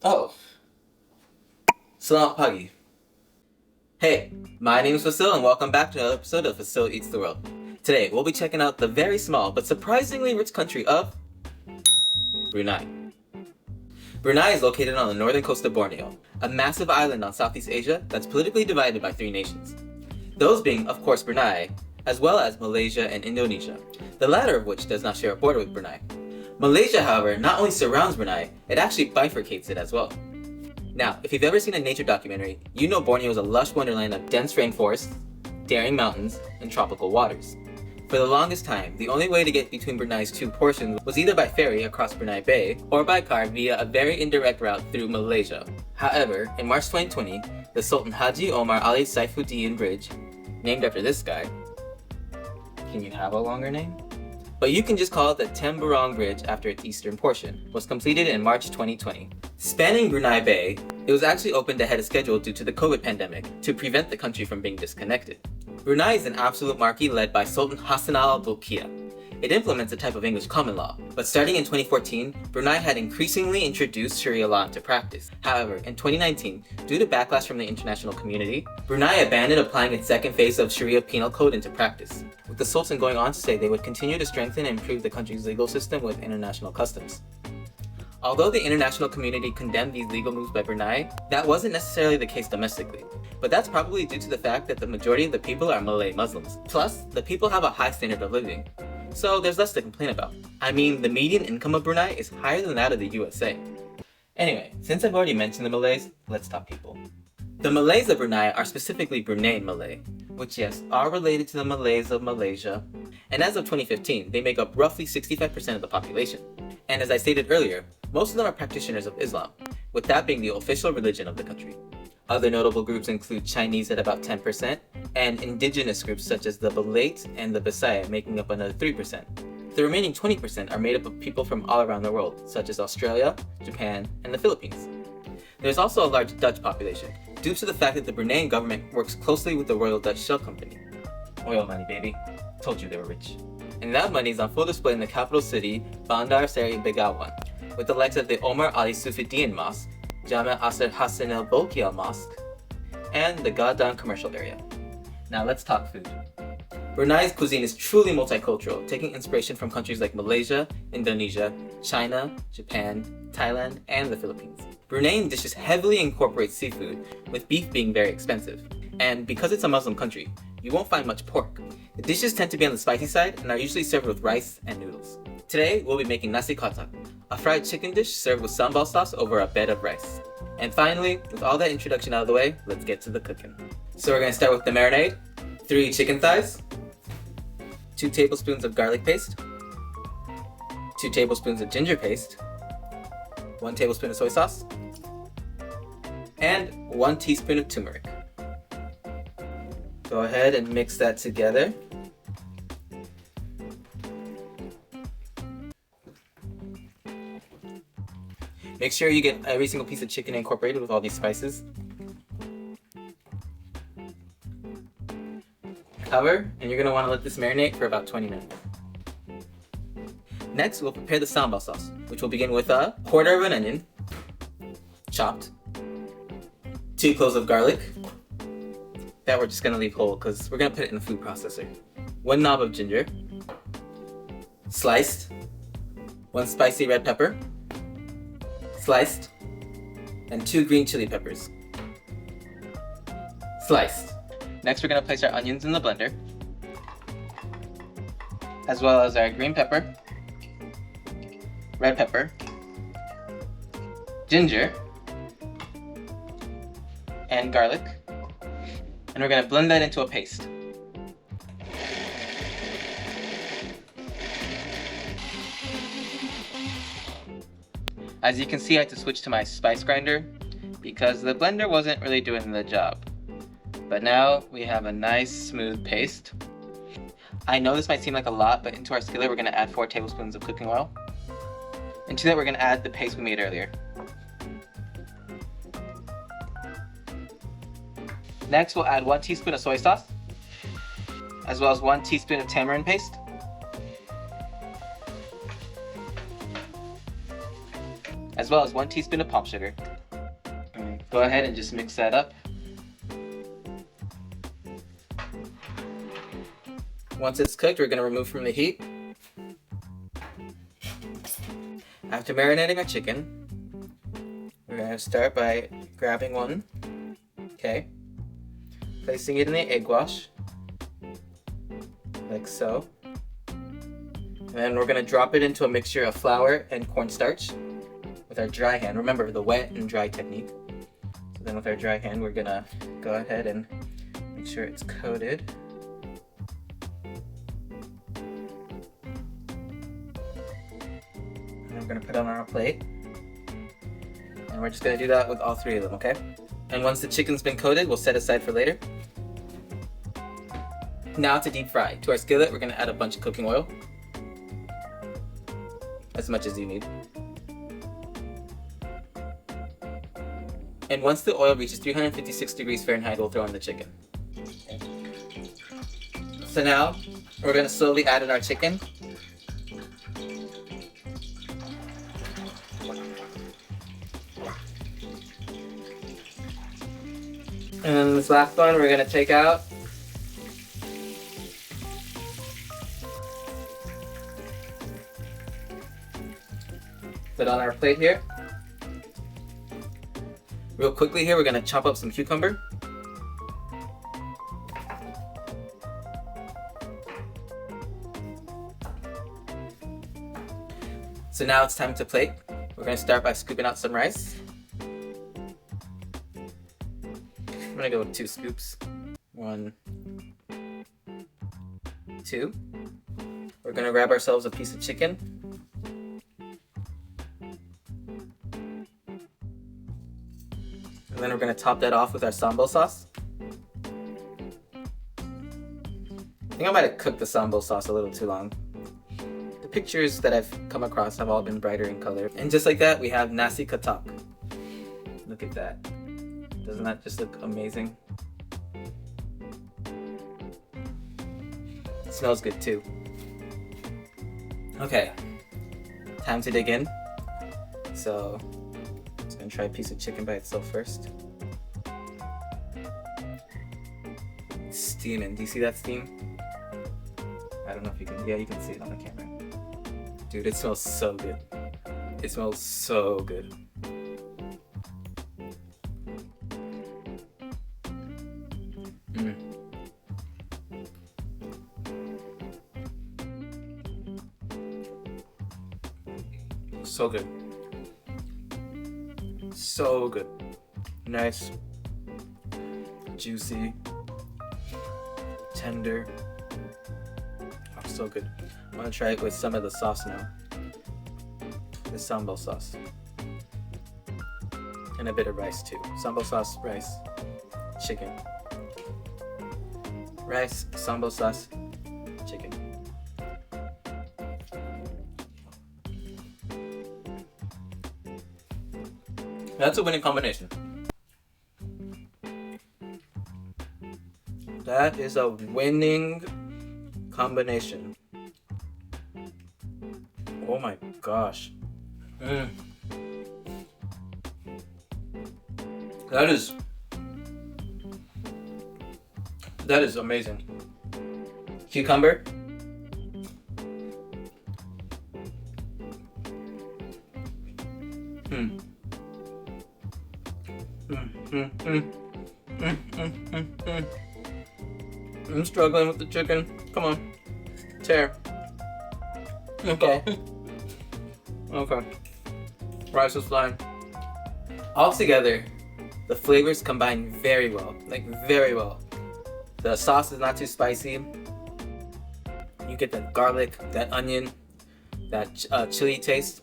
Oh, selamat pagi. Hey, my name is Fassil and welcome back to another episode of Fassil Eats the World. Today, we'll be checking out the very small but surprisingly rich country of Brunei. Brunei is located on the northern coast of Borneo, a massive island on Southeast Asia that's politically divided by three nations. Those being, of course, Brunei, as well as Malaysia and Indonesia, the latter of which does not share a border with Brunei. Malaysia, however, not only surrounds Brunei, it actually bifurcates it as well. Now, if you've ever seen a nature documentary, you know Borneo is a lush wonderland of dense rainforests, daring mountains, and tropical waters. For the longest time, the only way to get between Brunei's two portions was either by ferry across Brunei Bay or by car via a very indirect route through Malaysia. However, in March 2020, the Sultan Haji Omar Ali Saifuddin Bridge, named after this guy, can you have a longer name? But you can just call it the Temburong Bridge after its eastern portion, was completed in March 2020. Spanning Brunei Bay, it was actually opened ahead of schedule due to the COVID pandemic to prevent the country from being disconnected. Brunei is an absolute monarchy led by Sultan Hassan al-Bolkiah. It implements a type of English common law, but starting in 2014, Brunei had increasingly introduced Sharia law into practice. However, in 2019, due to backlash from the international community, Brunei abandoned applying its second phase of Sharia penal code into practice, with the Sultan going on to say they would continue to strengthen and improve the country's legal system with international customs. Although the international community condemned these legal moves by Brunei, that wasn't necessarily the case domestically. But that's probably due to the fact that the majority of the people are Malay Muslims. Plus, the people have a high standard of living, so there's less to complain about. I mean, the median income of Brunei is higher than that of the USA. Anyway, since I've already mentioned the Malays, let's talk people. The Malays of Brunei are specifically Bruneian Malay, which yes, are related to the Malays of Malaysia, and as of 2015, they make up roughly 65% of the population. And as I stated earlier, most of them are practitioners of Islam, with that being the official religion of the country. Other notable groups include Chinese at about 10%, and indigenous groups such as the Balate and the Bisaya making up another 3%. The remaining 20% are made up of people from all around the world, such as Australia, Japan, and the Philippines. There's also a large Dutch population, due to the fact that the Bruneian government works closely with the Royal Dutch Shell Company. Oil money, baby. Told you they were rich. And that money is on full display in the capital city, Bandar Seri Begawan, with the likes of the Omar Ali Saifuddin Mosque, Jami' Asr Hassan al-Bolkiah Mosque, and the Gadang commercial area. Now let's talk food. Brunei's cuisine is truly multicultural, taking inspiration from countries like Malaysia, Indonesia, China, Japan, Thailand, and the Philippines. Bruneian dishes heavily incorporate seafood, with beef being very expensive. And because it's a Muslim country, you won't find much pork. The dishes tend to be on the spicy side and are usually served with rice and noodles. Today, we'll be making Nasi Katok, a fried chicken dish served with sambal sauce over a bed of rice. And finally, with all that introduction out of the way, let's get to the cooking. So we're going to start with the marinade. 3 chicken thighs, 2 tablespoons of garlic paste, 2 tablespoons of ginger paste, 1 tablespoon of soy sauce, and 1 teaspoon of turmeric. Go ahead and mix that together. Make sure you get every single piece of chicken incorporated with all these spices. Cover, and you're going to want to let this marinate for about 20 minutes. Next, we'll prepare the sambal sauce, which will begin with a quarter of an onion, chopped, 2 cloves of garlic, that we're just going to leave whole because we're going to put it in the food processor, 1 knob of ginger, sliced, 1 spicy red pepper, sliced, and 2 green chili peppers, sliced. Next, we're going to place our onions in the blender, as well as our green pepper, red pepper, ginger, and garlic, and we're going to blend that into a paste. As you can see, I had to switch to my spice grinder because the blender wasn't really doing the job. But now we have a nice smooth paste. I know this might seem like a lot, but into our skillet we're going to add 4 tablespoons of cooking oil. And to that we're going to add the paste we made earlier. Next we'll add 1 teaspoon of soy sauce, as well as 1 teaspoon of tamarind paste, as well as 1 teaspoon of palm sugar. Go ahead and just mix that up. Once it's cooked, we're gonna remove from the heat. After marinating our chicken, we're gonna start by grabbing one, okay, placing it in the egg wash, like so. And then we're gonna drop it into a mixture of flour and cornstarch with our dry hand. Remember the wet and dry technique. So then with our dry hand, we're gonna go ahead and make sure it's coated. And we're gonna put it on our plate. And we're just gonna do that with all three of them, okay? And once the chicken's been coated, we'll set aside for later. Now to deep fry. To our skillet, we're gonna add a bunch of cooking oil. As much as you need. And once the oil reaches 356 degrees Fahrenheit, we'll throw in the chicken. So now, we're gonna slowly add in our chicken. And then this last one we're gonna take out. Put on our plate here. Real quickly here, we're gonna chop up some cucumber. So now it's time to plate. We're gonna start by scooping out some rice. I'm gonna go with 2 scoops. 1, 2. We're gonna grab ourselves a piece of chicken. And then we're gonna top that off with our sambal sauce. I think I might have cooked the sambal sauce a little too long. The pictures that I've come across have all been brighter in color. And just like that, we have Nasi Katok. Look at that. Doesn't that just look amazing? It smells good too. Okay, time to dig in. So, I'm just gonna try a piece of chicken by itself first. It's steaming. Do you see that steam? I don't know if you can. Yeah, you can see it on the camera. Dude, it smells so good. It smells so good. So good. So good. Nice. Juicy. Tender. Oh, so good. I'm gonna try it with some of the sauce now. The sambal sauce. And a bit of rice too. Sambal sauce, rice, chicken. Rice, sambal sauce, chicken. That's a winning combination. That is a winning combination. Oh my gosh. That is amazing. Cucumber. I'm struggling with the chicken. Come on. Tear. Okay. Okay. Rice is fine. Altogether, the flavors combine very well. Like, very well. The sauce is not too spicy. You get that garlic, that onion, that chili taste,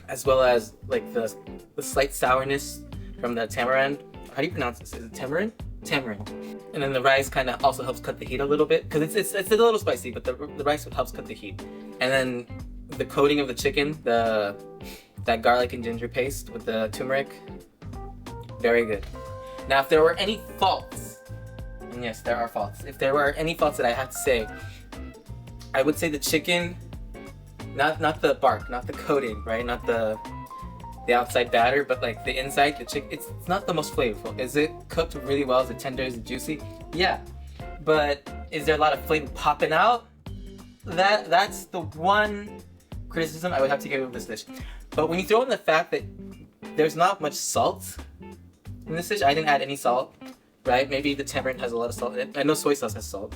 as well as like the slight sourness from the tamarind. How do you pronounce this? Is it tamarind? Tamarind. And then the rice kind of also helps cut the heat a little bit, because it's a little spicy, but the rice helps cut the heat. And then the coating of the chicken, that garlic and ginger paste with the turmeric, very good. Now, if there were any faults, and yes, there are faults. If there were any faults that I had to say, I would say the chicken, not the bark, not the coating, right? Not the the outside batter, but like the inside, the chicken, it's not the most flavorful. Is it cooked really well? Is it tender? Is it juicy? Yeah. But is there a lot of flavor popping out? That's the one criticism I would have to give of this dish. But when you throw in the fact that there's not much salt in this dish, I didn't add any salt, right? Maybe the tamarind has a lot of salt in it. I know soy sauce has salt.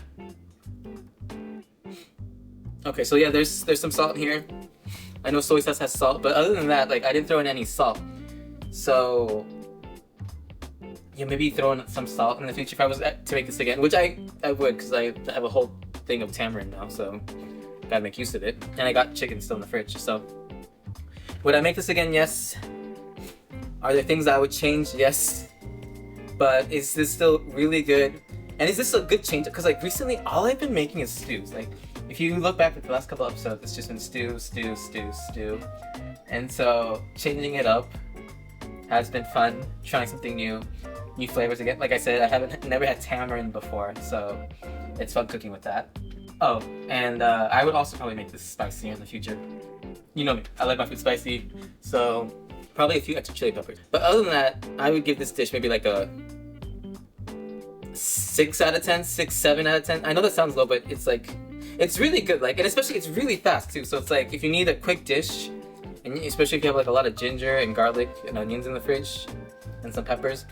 Okay, so yeah, there's some salt in here. I know soy sauce has salt, but other than that, like, I didn't throw in any salt. So yeah, maybe throw in some salt in the future if I was to make this again, which I would, because I have a whole thing of tamarind now, so gotta make use of it. And I got chicken still in the fridge, so would I make this again? Yes. Are there things I would change? Yes. But is this still really good? And is this a good change? Because like recently, all I've been making is stews. Like if you look back at the last couple episodes, it's just been stew. And so changing it up has been fun. Trying something new flavors again. Like I said, I never had tamarind before, so it's fun cooking with that. Oh, and I would also probably make this spicier in the future. You know me, I like my food spicy, so probably a few extra chili peppers. But other than that, I would give this dish maybe like a 6 out of 10, 6, 7 out of 10. I know that sounds low, but it's like, it's really good. Like, and especially it's really fast too. So it's like, if you need a quick dish, and especially if you have like a lot of ginger and garlic and onions in the fridge, and some peppers,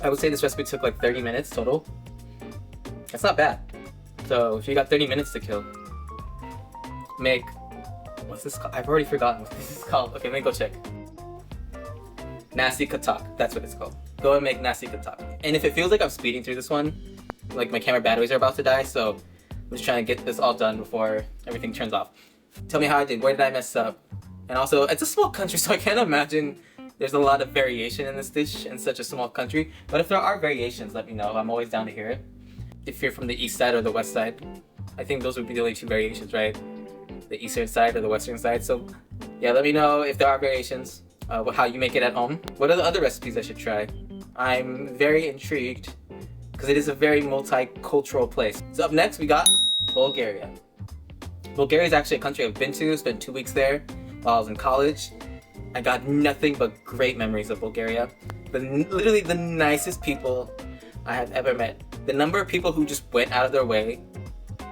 I would say this recipe took like 30 minutes total. That's not bad. So if you got 30 minutes to kill, make, what's this called? I've already forgotten what this is called. Okay, let me go check. Nasi Katok, that's what it's called. Go and make Nasi Katok. And if it feels like I'm speeding through this one, like my camera batteries are about to die, so I'm just trying to get this all done before everything turns off. Tell me how I did, where did I mess up? And also, it's a small country, so I can't imagine there's a lot of variation in this dish in such a small country. But if there are variations, let me know. I'm always down to hear it. If you're from the east side or the west side, I think those would be the only two variations, right? The eastern side or the western side. So yeah, let me know if there are variations, how you make it at home. What are the other recipes I should try? I'm very intrigued because it is a very multicultural place. So up next we got Bulgaria. Bulgaria is actually a country I've been to, spent 2 weeks there while I was in college. I got nothing but great memories of Bulgaria. Literally the nicest people I have ever met. The number of people who just went out of their way,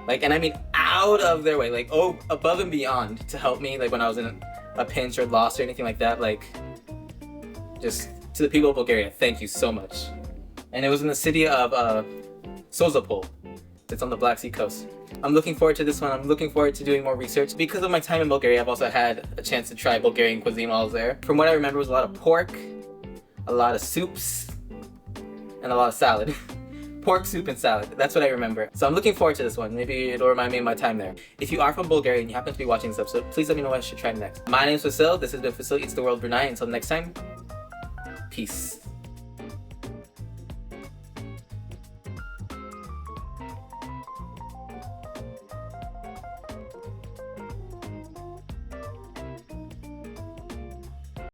like, and I mean out of their way, like, oh, above and beyond to help me, like when I was in a pinch or lost or anything like that, like, just to the people of Bulgaria, thank you so much. And it was in the city of Sozopol. It's on the Black Sea coast. I'm looking forward to this one. I'm looking forward to doing more research. Because of my time in Bulgaria, I've also had a chance to try Bulgarian cuisine while I was there. From what I remember, it was a lot of pork, a lot of soups, and a lot of salad. Pork, soup, and salad. That's what I remember. So I'm looking forward to this one. Maybe it'll remind me of my time there. If you are from Bulgaria and you happen to be watching this episode, please let me know what I should try next. My name is Fassil. This has been Fassil Eats the World Brunei. Until next time, peace.